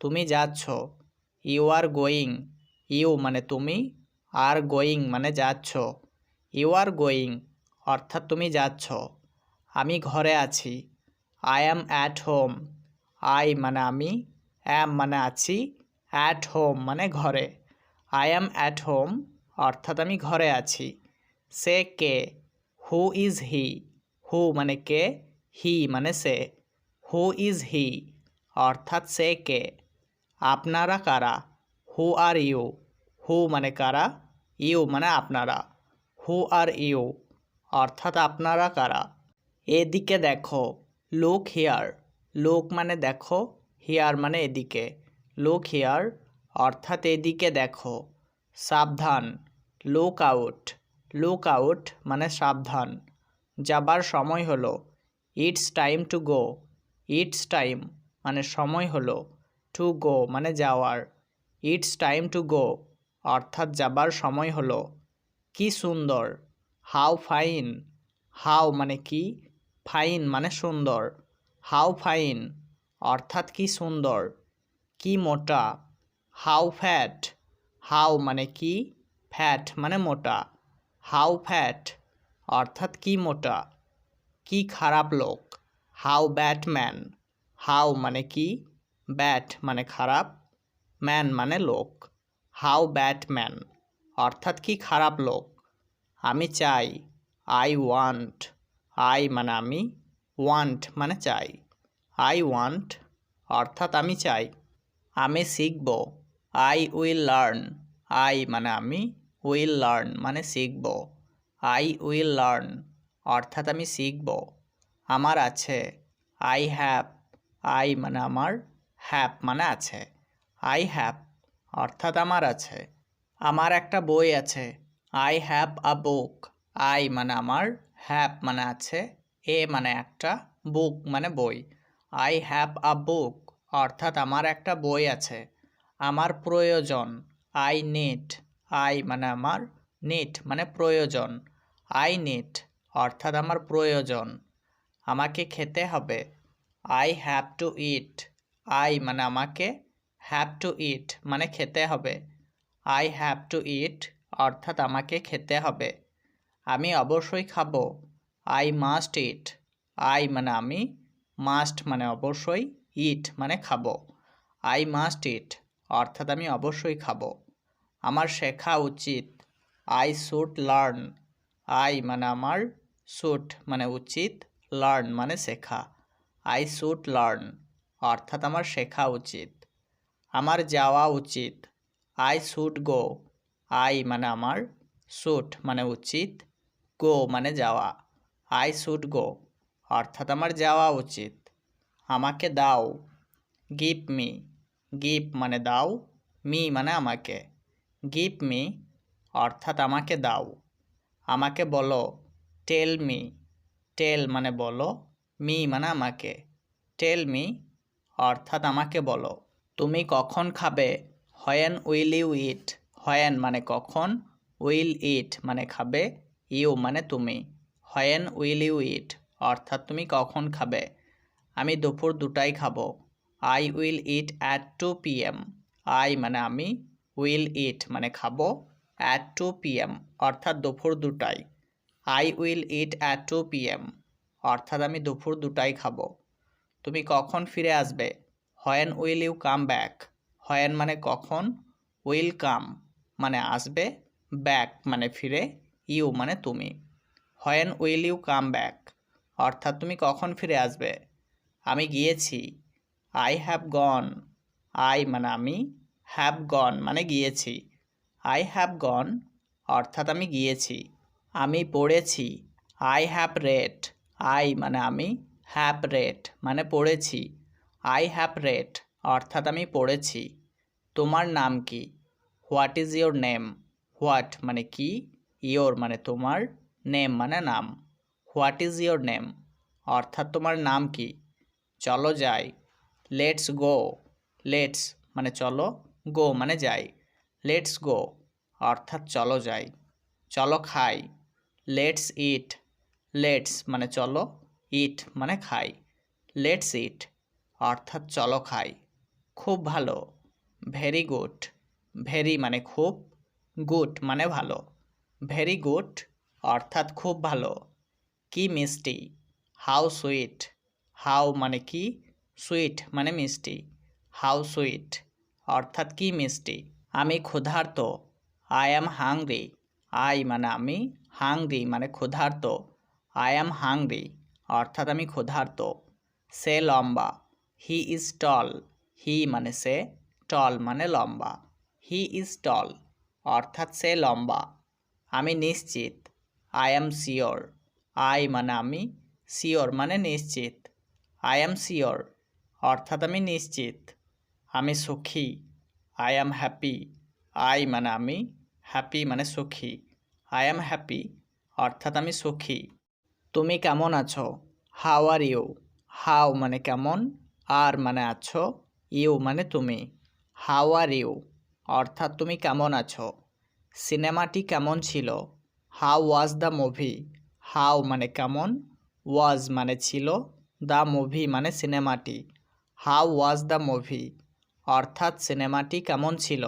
তুমি যাচ্ছ। You are going. You মানে তুমি, আর গোয়িং মানে যাচ্ছ। ইউ আর গোয়িং অর্থাৎ তুমি যাচ্ছ। আমি ঘরে আছি। I am at home. I মানে আমি, অ্যাম মানে আছি, অ্যাট হোম মানে ঘরে। আই অ্যাম অ্যাট হোম অর্থাৎ আমি ঘরে আছি। সে কে। Who is he. হু মানে কে, হি মানে সে। হু ইজ হি অর্থাৎ সে কে। আপনারা কারা। হু আর ইউ। হু মানে কারা, ইউ মানে আপনারা। হু আর ইউ অর্থাৎ আপনারা কারা। এদিকে দেখো। Look here. লুক মানে দেখো, হিয়ার মানে এদিকে। লুক হিয়ার অর্থাৎ এদিকে দেখো। সাবধান। Look out. লুক আউট মানে সাবধান। যাবার সময় হলো। It's time to go. It's time মানে সময় হলো, টু গো মানে যাওয়ার। ইটস টাইম টু গো অর্থাৎ যাবার সময় হলো। কি সুন্দর। How fine. হাউ মানে কি, ফাইন মানে সুন্দর। হাউ ফাইন অর্থাৎ কি সুন্দর। কি মোটা। How fat. হাউ মানে কি, ফ্যাট মানে মোটা। হাউ ফ্যাট অর্থাৎ কি মোটা। কি খারাপ লোক। How bad man. হাউ মানে কি, ব্যাড মানে খারাপ, ম্যান মানে লোক। হাউ ব্যাড ম্যান অর্থাৎ কি খারাপ লোক। আমি চাই। I want. আই মানে আমি, ওয়ান্ট মানে চাই। আই ওয়ান্ট অর্থাৎ আমি চাই। আমি শিখব। I will learn. আই মানে আমি, উইল লার্ন মানে শিখব। আই উইল লার্ন অর্থাৎ আমি শিখব। আমার আছে। I have. আই মানে আমার, হ্যাভ মানে আছে। আই হ্যাভ অর্থাৎ আমার আছে। আমার একটা বই আছে। I have a book. I মানে আমার, হ্যাভ মানে আছে, এ মানে একটা, বুক মানে বই। আই হ্যাভ আ বুক অর্থাৎ আমার একটা বই আছে। আমার প্রয়োজন। I need. আই মানে আমার, নিড মানে প্রয়োজন। আই নিড অর্থাৎ আমার প্রয়োজন। আমাকে খেতে হবে। I have to it. I মানে আমাকে, হ্যাভ টু ইট মানে খেতে হবে। আই হ্যাভ টু ইট অর্থাৎ আমাকে খেতে হবে। আমি অবশ্যই খাবো। I must it. আই মানে আমি, মাস্ট মানে অবশ্যই, ইট মানে খাবো। আই মাস্ট ইট অর্থাৎ আমি অবশ্যই খাবো। আমার শেখা উচিত। I should learn. আই মানে আমার, শুড মানে উচিত, লার্ন মানে শেখা। আই শুড লার্ন অর্থাৎ আমার শেখা উচিত। আমার যাওয়া উচিত। I should go. আই মানে আমার, শুড মানে উচিত, গো মানে যাওয়া। আই শুড গো অর্থাৎ আমার যাওয়া উচিত। আমাকে দাও। Give me. গিভ মানে দাও, মি মানে আমাকে। গিভ মি অর্থাৎ আমাকে দাও। আমাকে বলো। Tell me. টেল মানে বলো, মি মানে আমাকে। টেল মি অর্থাৎ আমাকে বলো। তুমি কখন খাবে। When will you eat. When মানে কখন, উইল ইট মানে খাবে, ইউ মানে তুমি। হোয়েন উইল ইউ ইট অর্থাৎ তুমি কখন খাবে। আমি দুপুর 2টায় খাবো। I will eat at 2 PM। I মানে আমি, উইল ইট মানে খাবো, অ্যাট 2 PM অর্থাৎ দুপুর 2টায়। I will eat at 2 PM অর্থাৎ আমি দুপুর 2টায় খাবো। তুমি কখন ফিরে আসবে। When will you come back. When মানে কখন, উইল কাম মানে আসবে, ব্যাক মানে ফিরে, ইউ মানে তুমি। When will you come back অর্থাৎ তুমি কখন ফিরে আসবে। আমি গিয়েছি। I have gone. আই মানে আমি, হ্যাভ গন মানে গিয়েছি। আই হ্যাভ গন অর্থাৎ আমি গিয়েছি। আমি পড়েছি। I have read. আই মানে আমি, হ্যাভ রেড মানে পড়েছি। আই হ্যাভ রেড অর্থাৎ আমি পড়েছি। তোমার নাম কি। What is your name. What মানে কি, ইয়োর মানে তোমার, নেম মানে নাম। হোয়াট ইজ ইয়োর নেম অর্থাৎ তোমার নাম কি। চলো যাই। Let's go. লেটস মানে চলো, গো মানে যাই। লেটস গো অর্থাৎ চলো যাই। চলো খাই। Let's eat. লেটস মানে চলো, ইট মানে খাই। লেটস ইট অর্থাৎ চলো খাই। খুব ভালো। Very good. ভেরি মানে খুব, গুড মানে ভালো। ভেরি গুড অর্থাৎ খুব ভালো। কি মিষ্টি। How sweet. হাউ মানে কি, সুইট মানে মিষ্টি। হাউ সুইট অর্থাৎ কি মিষ্টি। আমি ক্ষুধার্ত। I am hungry. আই মানে আমি, হাংরি মানে ক্ষুধার্ত। আই অ্যাম হাংরি অর্থাৎ আমি ক্ষুধার্ত। সে লম্বা। He is tall. হি মানে সে, টল মানে লম্বা। হি ইজ টল অর্থাৎ সে লম্বা। আমি নিশ্চিত। I am sure. আই মানে আমি, শিওর মানে নিশ্চিত। আই অ্যাম শিওর অর্থাৎ আমি নিশ্চিত। আমি সুখী। I am happy. আই মানে আমি, হ্যাপি মানে সুখী। আই অ্যাম হ্যাপি অর্থাৎ আমি সুখী। তুমি কেমন আছো। How are you. হাউ মানে কেমন, আর মানে আছো, ইউ মানে তুমি। হাউ আর ইউ অর্থাৎ তুমি কেমন আছো। সিনেমাটি কেমন ছিল। How was the movie. How মানে কেমন, ওয়াজ মানে ছিল, দ্য মুভি মানে সিনেমাটি। হাউ ওয়াজ দ্য মুভি অর্থাৎ সিনেমাটি কেমন ছিল।